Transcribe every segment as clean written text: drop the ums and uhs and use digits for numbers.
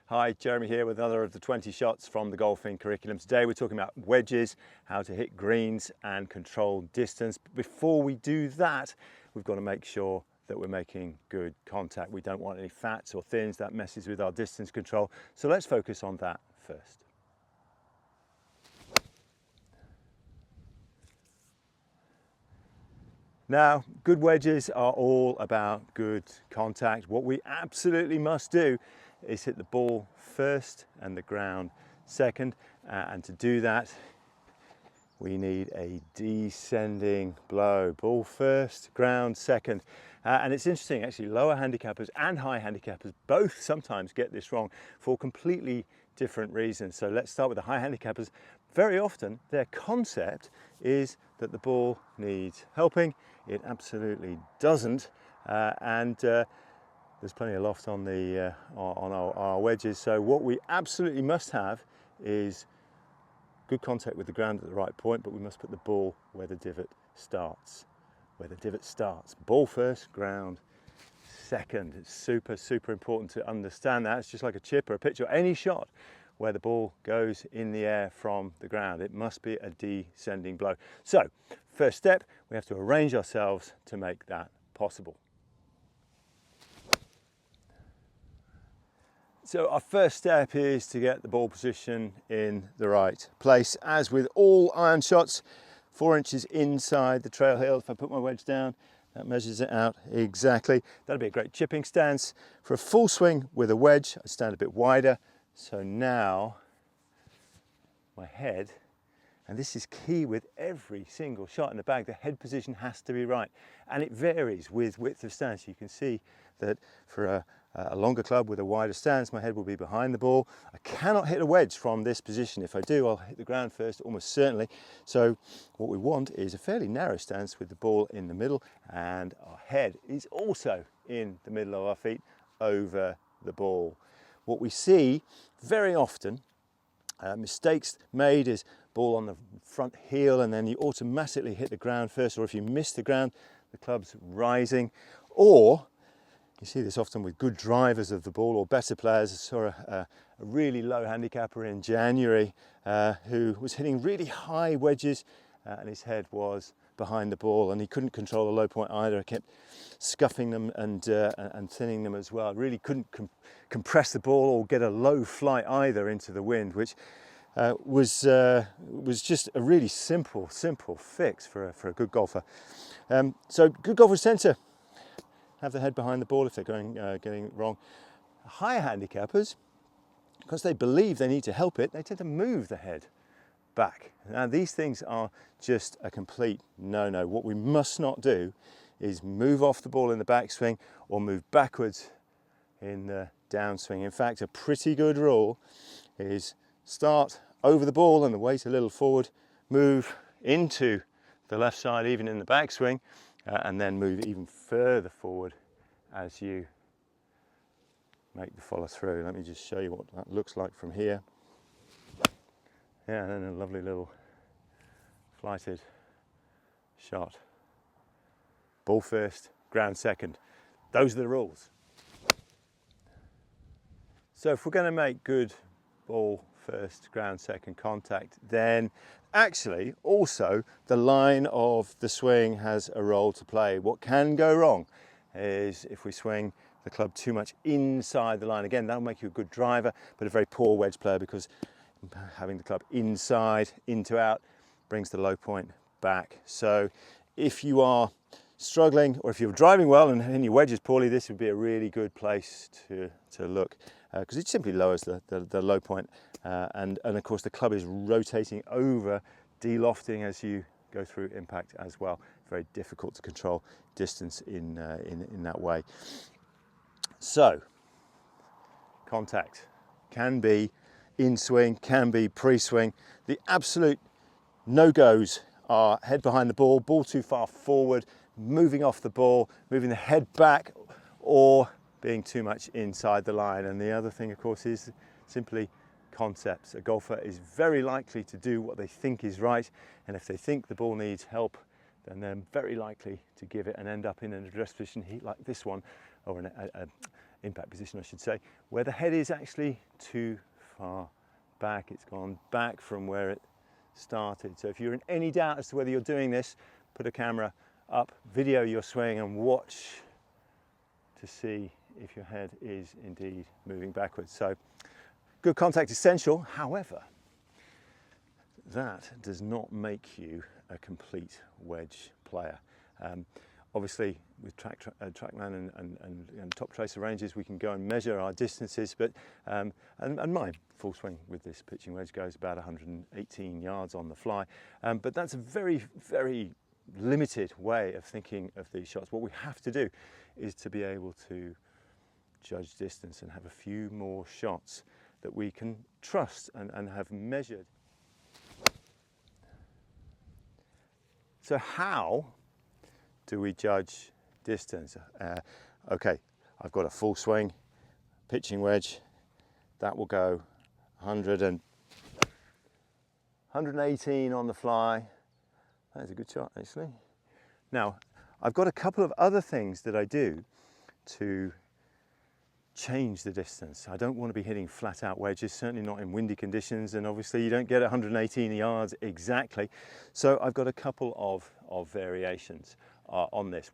Hi, Jeremy here with another of the 20 shots from the golfing curriculum. Today we're talking about wedges, how to hit greens and control distance. But before we do that, we've got to make sure that we're making good contact. We don't want any fats or thins, that messes with our distance control. So let's focus on that first. Now, good wedges are all about good contact. What we absolutely must do is hit the ball first and the ground second. And to do that, we need a descending blow. Ball first, ground second. And it's interesting, actually, lower handicappers and high handicappers both sometimes get this wrong for completely different reasons. So let's start with the high handicappers. Very often, their concept is that the ball needs helping. It absolutely doesn't. There's plenty of loft on our wedges. So what we absolutely must have is good contact with the ground at the right point, but we must put the ball where the divot starts. Where the divot starts. Ball first, ground second. It's super, super important to understand that. It's just like a chip or a pitch or any shot where the ball goes in the air from the ground. It must be a descending blow. So, first step, we have to arrange ourselves to make that possible. So our first step is to get the ball position in the right place. As with all iron shots, 4 inches inside the trail heel. If I put my wedge down, that measures it out exactly. That'll be a great chipping stance. For a full swing with a wedge, I stand a bit wider. So now my head, and this is key with every single shot in the bag, the head position has to be right. And it varies with width of stance. You can see that for a longer club with a wider stance, my head will be behind the ball. I cannot hit a wedge from this position. If I do, I'll hit the ground first, almost certainly. So what we want is a fairly narrow stance with the ball in the middle, and our head is also in the middle of our feet over the ball. What we see very often, mistakes made, is ball on the front heel and then you automatically hit the ground first, or if you miss the ground, the club's rising. Or you see this often with good drivers of the ball or better players. I saw a really low handicapper in January who was hitting really high wedges and his head was behind the ball and he couldn't control the low point either. I kept scuffing them and thinning them as well. Really couldn't compress the ball or get a low flight either into the wind, which was just a really simple fix for a good golfer. So good golfers tend to have the head behind the ball if they're getting it wrong. Higher handicappers, because they believe they need to help it, they tend to move the head back. Now these things are just a complete no-no. What we must not do is move off the ball in the backswing or move backwards in the downswing. In fact, a pretty good rule is start over the ball and the weight a little forward, move into the left side even in the backswing, and then move even further forward as you make the follow through. Let me just show you what that looks like from here. Yeah, and then a lovely little flighted shot. Ball first, ground second. Those are the rules. So if we're going to make good ball first, ground second contact, then actually also the line of the swing has a role to play. What can go wrong is if we swing the club too much inside the line. Again, that'll make you a good driver, but a very poor wedge player, because having the club inside, into out, brings the low point back. So if you are struggling, or if you're driving well and hitting your wedges poorly, this would be a really good place to look, because it simply lowers the low point. And of course the club is rotating over, de-lofting as you go through impact as well. Very difficult to control distance in that way. So contact can be in swing, can be pre-swing. The absolute no-goes are head behind the ball, ball too far forward, moving off the ball, moving the head back, or being too much inside the line. And the other thing, of course, is simply concepts. A golfer is very likely to do what they think is right, and if they think the ball needs help, then they're very likely to give it and end up in an address position like this one, or impact position I should say, where the head is actually too far back. It's gone back from where it started. So if you're in any doubt as to whether you're doing this, put a camera up, video your swing and watch to see if your head is indeed moving backwards. So good contact essential. However, that does not make you a complete wedge player. Obviously, with TrackMan and Top Tracer ranges, we can go and measure our distances, but and my full swing with this pitching wedge goes about 118 yards on the fly. But that's a very, very limited way of thinking of these shots. What we have to do is to be able to judge distance and have a few more shots that we can trust and have measured. So how do we judge distance? Okay, I've got a full swing, pitching wedge, that will go 118 on the fly. That's a good shot actually. Now, I've got a couple of other things that I do to change the distance. I don't want to be hitting flat out wedges, certainly not in windy conditions, and obviously you don't get 118 yards exactly. So I've got a couple of variations on this.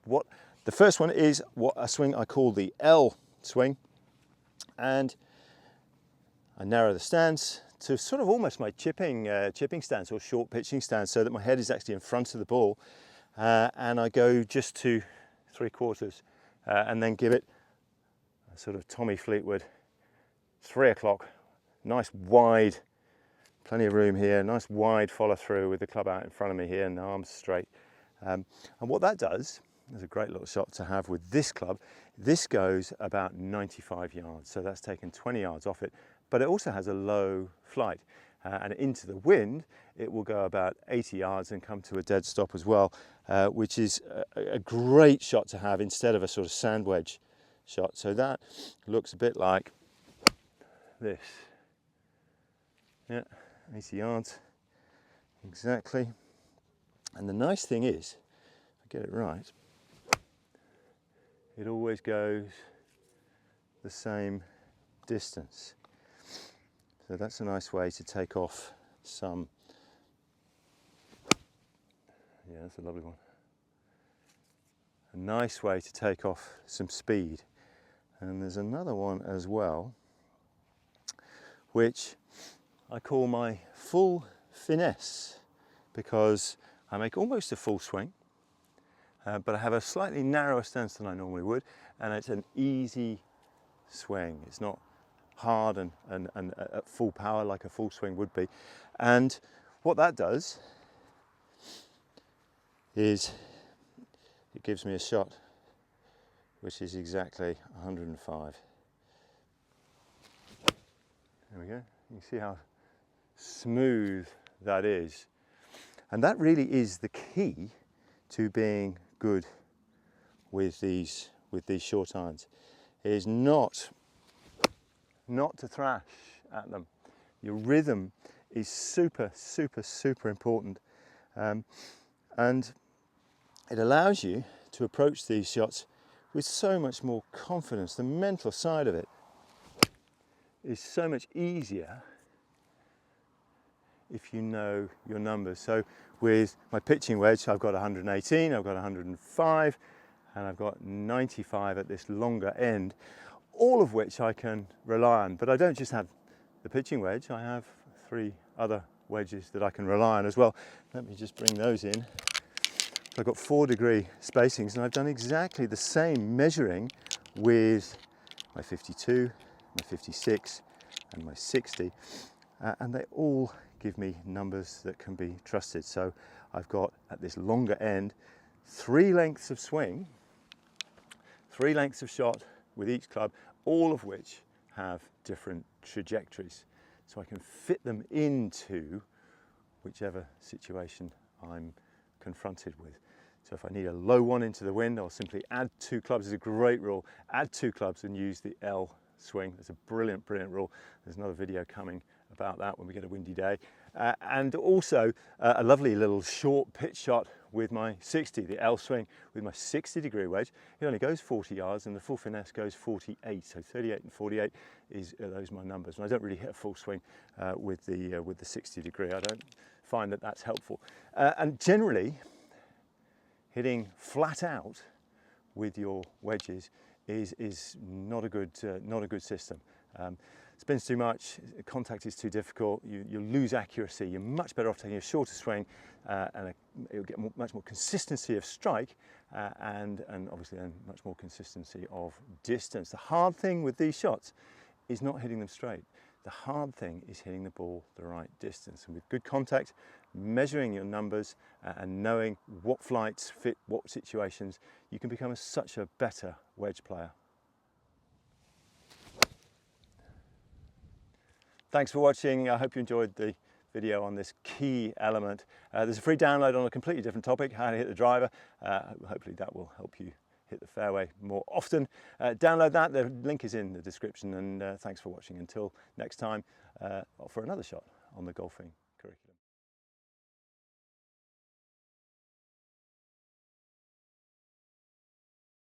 The first one is what a swing I call the L swing, and I narrow the stance to sort of almost my chipping stance or short pitching stance, so that my head is actually in front of the ball, and I go just to 3/4 and then give it a sort of Tommy Fleetwood 3 o'clock, nice wide, plenty of room here, nice wide follow through with the club out in front of me here and the arms straight. And what that does, there's a great little shot to have with this club. This goes about 95 yards, so that's taken 20 yards off it, but it also has a low flight. And into the wind, it will go about 80 yards and come to a dead stop as well, which is a great shot to have instead of a sort of sand wedge shot. So that looks a bit like this. Yeah, 80 yards, exactly. And the nice thing is, if I get it right, it always goes the same distance. So that's a nice way to take off some, yeah, that's a lovely one. A nice way to take off some speed. And there's another one as well, which I call my full finesse, because I make almost a full swing, but I have a slightly narrower stance than I normally would, and it's an easy swing. It's not hard and at full power like a full swing would be. And what that does is it gives me a shot which is exactly 105. There we go. You can see how smooth that is. And that really is the key to being good with these short irons. It is not to thrash at them. Your rhythm is super, super, super important. And it allows you to approach these shots with so much more confidence. The mental side of it is so much easier if you know your numbers. So with my pitching wedge, I've got 118, I've got 105, and I've got 95 at this longer end, all of which I can rely on. But I don't just have the pitching wedge, I have 3 other wedges that I can rely on as well. Let me just bring those in. I've got 4-degree spacings, and I've done exactly the same measuring with my 52, my 56, and my 60, and they all give me numbers that can be trusted. So I've got, at this longer end, 3 lengths of swing, 3 lengths of shot with each club, all of which have different trajectories. So I can fit them into whichever situation I'm confronted with. So if I need a low one into the wind, I'll simply add 2 clubs. It's a great rule. Add 2 clubs and use the L swing. That's a brilliant, brilliant rule. There's another video coming about that when we get a windy day. And also a lovely little short pitch shot with my 60, the L swing with my 60-degree wedge. It only goes 40 yards and the full finesse goes 48. So 38 and 48 are those my numbers. And I don't really hit a full swing with the 60-degree. I don't find that that's helpful. And generally, hitting flat out with your wedges is not a good system. Spins too much, contact is too difficult, you lose accuracy. You're much better off taking a shorter swing and you'll get much more consistency of strike and obviously then much more consistency of distance. The hard thing with these shots is not hitting them straight. The hard thing is hitting the ball the right distance. And with good contact, measuring your numbers and knowing what flights fit what situations, you can become such a better wedge player. Thanks for watching. I hope you enjoyed the video on this key element. There's a free download on a completely different topic, how to hit the driver. Hopefully that will help you hit the fairway more often. Download that, the link is in the description, and thanks for watching. Until next time, for another shot on the golfing.